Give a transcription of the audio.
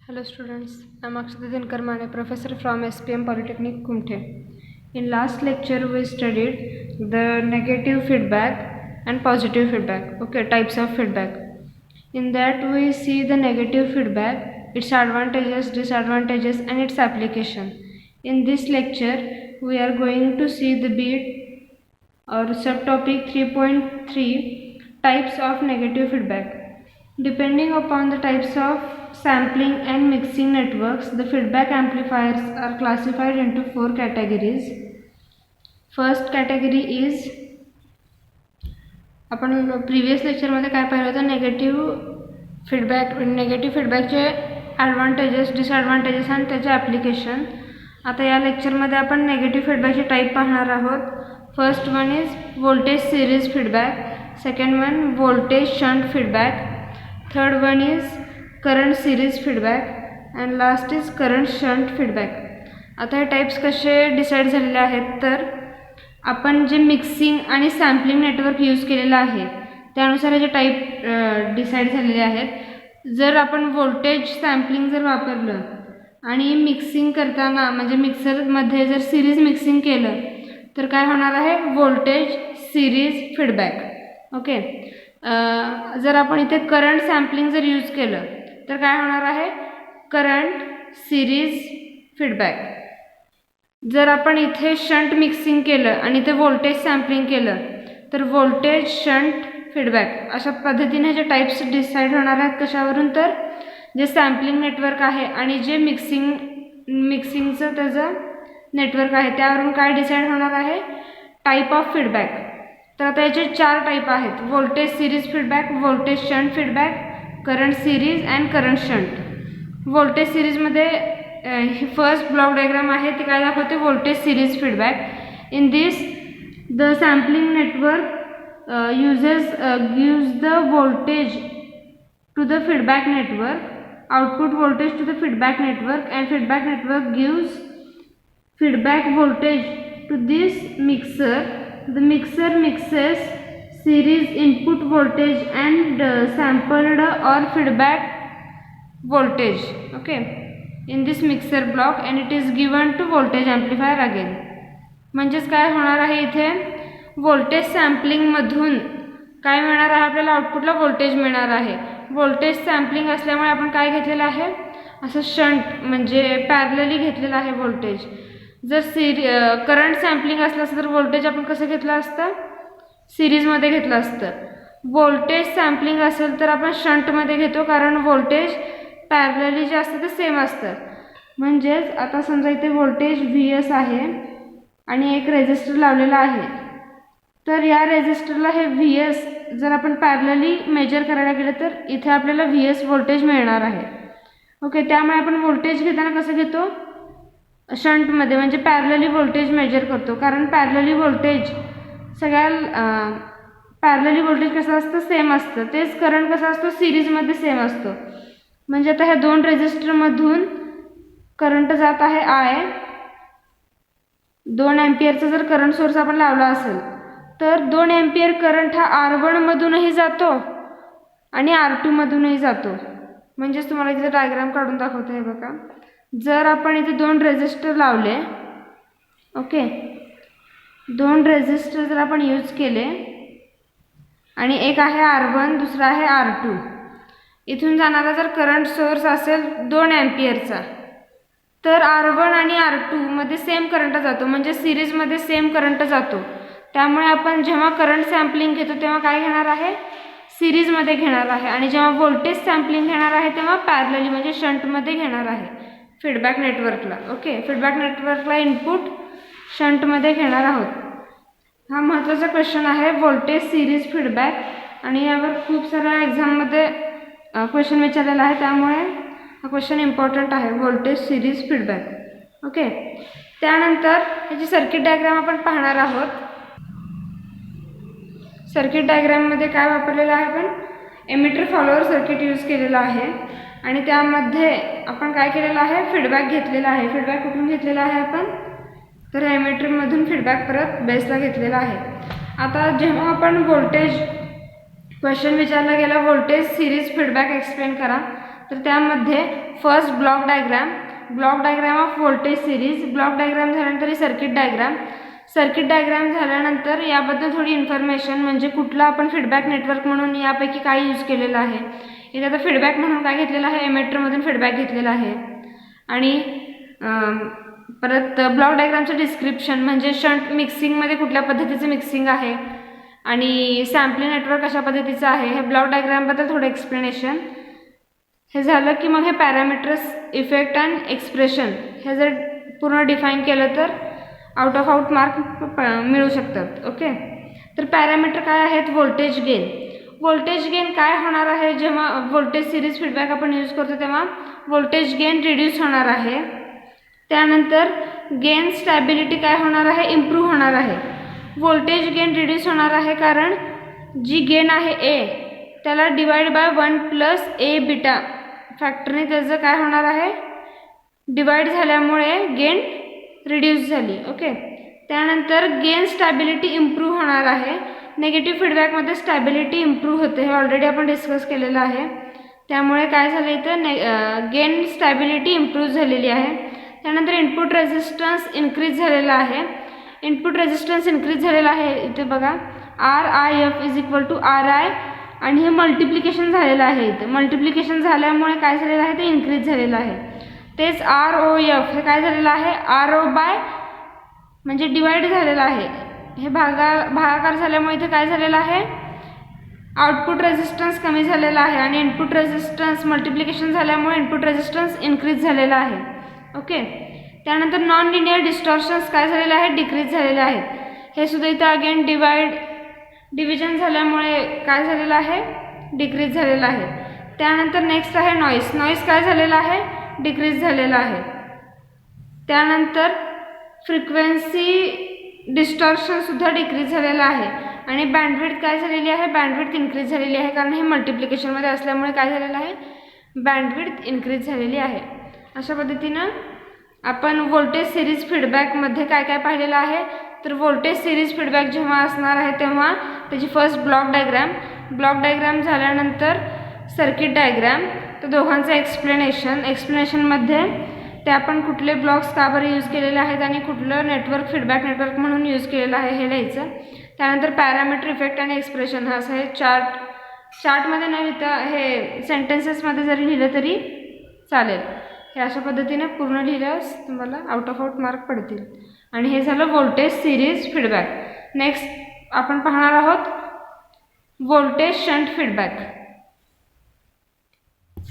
Hello students, I am Akshata Dinkarmane, professor from SPM Polytechnic Kumte. In last lecture we studied the negative feedback and positive feedback, types of feedback. In that we see the negative feedback, its advantages, disadvantages and its application. In this lecture we are going to see the bit or subtopic 3.3 types of negative feedback. Depending upon the types of sampling and mixing networks, the feedback amplifiers are classified into 4 categories. First category is, आपण previous लेक्चरमध्ये काय पाहिलं होतं, negative फीडबॅकचे advantages, disadvantages आणि त्याचे application. आता या लेक्चरमध्ये आपण नेगेटिव्ह फीडबॅकचे टाईप पाहणार आहोत. First one is voltage series feedback, second one voltage shunt feedback, third one is current series feedback and last is current shunt feedback. आता हे टाईप्स कसे डिसाईड झालेले आहेत, तर आपण जे मिक्सिंग आणि सॅम्पलिंग नेटवर्क यूज केलेलं आहे त्यानुसार हे जे टाईप डिसाईड झालेले आहेत. जर आपण व्होल्टेज सॅम्पलिंग जर वापरलं आणि मिक्सिंग करताना म्हणजे मिक्सरमध्ये जर सिरीज मिक्सिंग केलं तर काय होणार आहे, व्होल्टेज सिरीज फीडबॅक. ओके. जर आपण इथे करंट सॅम्पलिंग जर यूज केलं तर काय होणार आहे, करंट सिरीज फीडबॅक. जर आपण इथे शंट मिक्सिंग केलं आणि इथे व्होल्टेज सॅम्पलिंग केलं तर व्होल्टेज शंट फीडबॅक. अशा पद्धतीने जे टाईप्स डिसाईड होणार आहेत कशावरून, तर जे सॅम्पलिंग नेटवर्क आहे आणि जे मिक्सिंगचं त्याचं नेटवर्क आहे त्यावरून काय डिसाईड होणार आहे, टाईप ऑफ फीडबॅक. तर आता याचे 4 टाईप आहेत, voltage series feedback, voltage shunt feedback, current series and current shunt. Voltage सिरीजमध्ये ही फर्स्ट ब्लॉक डायग्राम आहे ती काय दाखवते, voltage series feedback. In this the sampling network gives the voltage to the feedback network, output voltage to the feedback network, and feedback network gives feedback voltage to this mixer. The mixer mixes series input voltage and sampled or feedback voltage, okay, in this mixer block, and it is given to voltage amplifier again. म्हणजेच काय होणार आहे, इथे voltage सॅम्पलिंगमधून काय मिळणार आहे, आपल्याला आउटपुटला व्होल्टेज मिळणार आहे. व्होल्टेज सॅम्पलिंग असल्यामुळे आपण काय घेतलेलं आहे, असं शंट म्हणजे पॅरलली घेतलेलं आहे व्होल्टेज. जर करंट सॅम्पलिंग असलं असतं तर व्होल्टेज आपण कसं घेतलं असतं, सिरीजमध्ये घेतलं असतं. व्होल्टेज सॅम्पलिंग असेल तर आपण शंटमध्ये घेतो, कारण व्होल्टेज पॅरलली जे असतं ते सेम असतं. म्हणजेच आता समजा इथे व्होल्टेज VS आहे आणि एक रेझिस्टर लावलेला आहे, तर या रेझिस्टरला हे VS जर आपण पॅरलली मेजर करायला गेलं तर इथे आपल्याला VS व्होल्टेज मिळणार आहे. ओके. त्यामुळे आपण व्होल्टेज घेताना कसं घेतो, शंटमध्ये, म्हणजे पॅरलली व्होल्टेज मेजर करतो. कारण पॅरलली व्होल्टेज पॅरलली व्होल्टेज कसं असतं, सेम असतं. तेच करंट कसं असतो, सिरीजमध्ये सेम असतो. म्हणजे आता ह्या 2 रेझिस्टरमधून करंट जात आहे I. 2 एम्पियरचा जर करंट सोर्स आपण लावला असेल तर 2 एम्पियर करंट हा R1 मधूनही जातो आणि R2 मधूनही जातो. म्हणजेच तुम्हाला इथे डायग्राम काढून दाखवतो आहे बघा. जर आपण इथे 2 रेझिस्टर लावले, ओके, 2 रेझिस्टर जर आपण यूज केले आणि एक आहे R1 दुसरा आहे R2, इथून जाणारा जर करंट सोर्स असेल 2 एम्पियरचा तर R1 आणि R2 मध्ये सेम करंट जातो, म्हणजे सिरीजमध्ये सेम करंट जातो. त्यामुळे आपण जेव्हा करंट सॅम्पलिंग घेतो तेव्हा काय घेणार आहे, सिरीजमध्ये घेणार आहे, आणि जेव्हा व्होल्टेज सॅम्पलिंग घेणार आहे तेव्हा पॅरलली म्हणजे शंटमध्ये घेणार आहे फीडबॅक नेटवर्कला. ओके. फीडबॅक नेटवर्कला इनपुट शंटमध्ये घेणार आहोत. हा महत्त्वाचा क्वेश्चन आहे, व्होल्टेज सिरीज फीडबॅक, आणि यावर खूप साऱ्या एक्झाममध्ये क्वेश्चन विचारलेला आहे, त्यामुळे हा क्वेश्चन इम्पॉर्टंट आहे, व्होल्टेज सिरीज फीडबॅक. ओके. त्यानंतर याची सर्किट डायग्राम आपण पाहणार आहोत. सर्किट डायग्राममध्ये काय वापरलेलं आहे, आपण एमिटर फॉलोअर सर्किट यूज केलेलं आहे आणि त्यामध्ये आपण काय केलेलं आहे, फीडबॅक घेतलेला आहे. फीडबॅक कुठून घेतलेला आहे आपण, तर एमिटरमधून फीडबॅक परत बेसला घेतलेला आहे. आता जेव्हा आपण व्होल्टेज क्वेश्चन विचारला गेला व्होल्टेज सिरीज फीडबॅक एक्सप्लेन करा, तर त्यामध्ये first block diagram off voltage series, block diagram झाल्यानंतर सर्किट डायग्राम झाल्यानंतर याबद्दल थोडी इन्फॉर्मेशन, म्हणजे कुठला आपण फीडबॅक नेटवर्क म्हणून यापैकी काय यूज केलेलं आहे. इथे आता फीडबॅक म्हणून काय घेतलेलं आहे, एमिटरमधून फीडबॅक घेतलेला आहे. आणि परत ब्लॉक डायग्रामचं डिस्क्रिप्शन, म्हणजे शंट मिक्सिंगमध्ये कुठल्या पद्धतीचं मिक्सिंग आहे आणि सॅम्पलिंग नेटवर्क कशा पद्धतीचं आहे, हे ब्लॉक डायग्रामबद्दल थोडं एक्सप्लेनेशन. हे झालं की मग हे पॅरामीटर्स, इफेक्ट अँड एक्सप्रेशन हे जर पूर्ण डिफाईन केलं तर आउट मार्क मिळू शकतात. ओके, तर पॅरामीटर काय आहेत, व्होल्टेज गेन काय होणार आहे, जेव्हा व्होल्टेज सिरीज फीडबॅक आपण यूज करतो तेव्हा व्होल्टेज गेन रिड्यूस होणार आहे. त्यानंतर गेन स्टॅबिलिटी काय होणार आहे, इम्प्रूव्ह होणार आहे. व्होल्टेज गेन रिड्यूस होणार आहे कारण जी गेन आहे ए त्याला divide by 1 plus A beta फॅक्टरने त्याचं काय होणार आहे, डिवाइड झाल्यामुळे गेन रिड्यूस झाली. ओके, त्यानंतर गेन स्टॅबिलिटी इम्प्रूव्ह होणार आहे. नेगेटिव्ह फीडबॅकमध्ये स्टॅबिलिटी इम्प्रूव्ह होते, हे ऑलरेडी आपण डिस्कस केलेलं आहे. त्यामुळे काय झालं इथं, गेन स्टॅबिलिटी इम्प्रूव्ह झालेली आहे. त्यानंतर इनपुट रेझिस्टन्स इन्क्रीज झालेला आहे. इथे बघा RIF is equal to RI आणि हे मल्टिप्लिकेशन झालेलं आहे. इथं मल्टिप्लिकेशन झाल्यामुळे काय झालेलं आहे, ते इन्क्रीज झालेलं आहे. तेच ROF हे काय झालेलं आहे, RO बाय म्हणजे डिवाइड झालेलं आहे. हे भागाकार झाल्यामुळे इथे काय झालेलं आहे, आउटपुट रेझिस्टन्स कमी झालेला आहे आणि इनपुट रेझिस्टन्स मल्टिप्लिकेशन झाल्यामुळे इनपुट रेझिस्टन्स इन्क्रीज झालेला आहे. ओके, त्यानंतर नॉन लिनियर डिस्टॉर्शन्स काय झालेले आहेत, डिक्रीज झालेले आहेत. हे सुद्धा इथं अगेन डिव्हिजन झाल्यामुळे काय झालेलं आहे, डिक्रीज झालेलं आहे. त्यानंतर नेक्स्ट आहे नॉईस काय झालेला आहे, डिक्रीज झालेला आहे. त्यानंतर फ्रिक्वेन्सी डिस्टॉर्शन सुद्धा डिक्रीज झालेला आहे. आणि बँडविड्थ काय झालेली आहे, बँडविड्थ इन्क्रीज झालेली आहे कारण हे मल्टिप्लिकेशनमध्ये असल्यामुळे काय झालेलं आहे, बँडविड्थ इन्क्रीज झालेली आहे. अशा पद्धतीनं आपण व्होल्टेज सिरीज फीडबॅकमध्ये काय काय पाहिलेलं आहे, तर व्होल्टेज सिरीज फीडबॅक जेव्हा असणार आहे तेव्हा त्याची फर्स्ट ब्लॉक डायग्राम झाल्यानंतर सर्किट डायग्राम, तर दोघांचं एक्सप्लेनेशनमध्ये ते आपण कुठले ब्लॉक्स का बरं यूज केलेले आहेत आणि कुठलं नेटवर्क फीडबॅक नेटवर्क म्हणून यूज केलेलं आहे हे लिहायचं. त्यानंतर पॅरामीटर, इफेक्ट आणि एक्सप्रेशन हा असं हे चार्टमध्ये न लिहिता हे सेंटेन्सेसमध्ये जरी लिहिलं तरी चालेल. हे अशा पद्धतीने पूर्ण लिहिल्यास तुम्हाला आउट मार्क पडतील. आणि हे झालं व्होल्टेज सिरीज फीडबॅक. नेक्स्ट आपण पाहणार आहोत व्होल्टेज शंट फीडबॅक.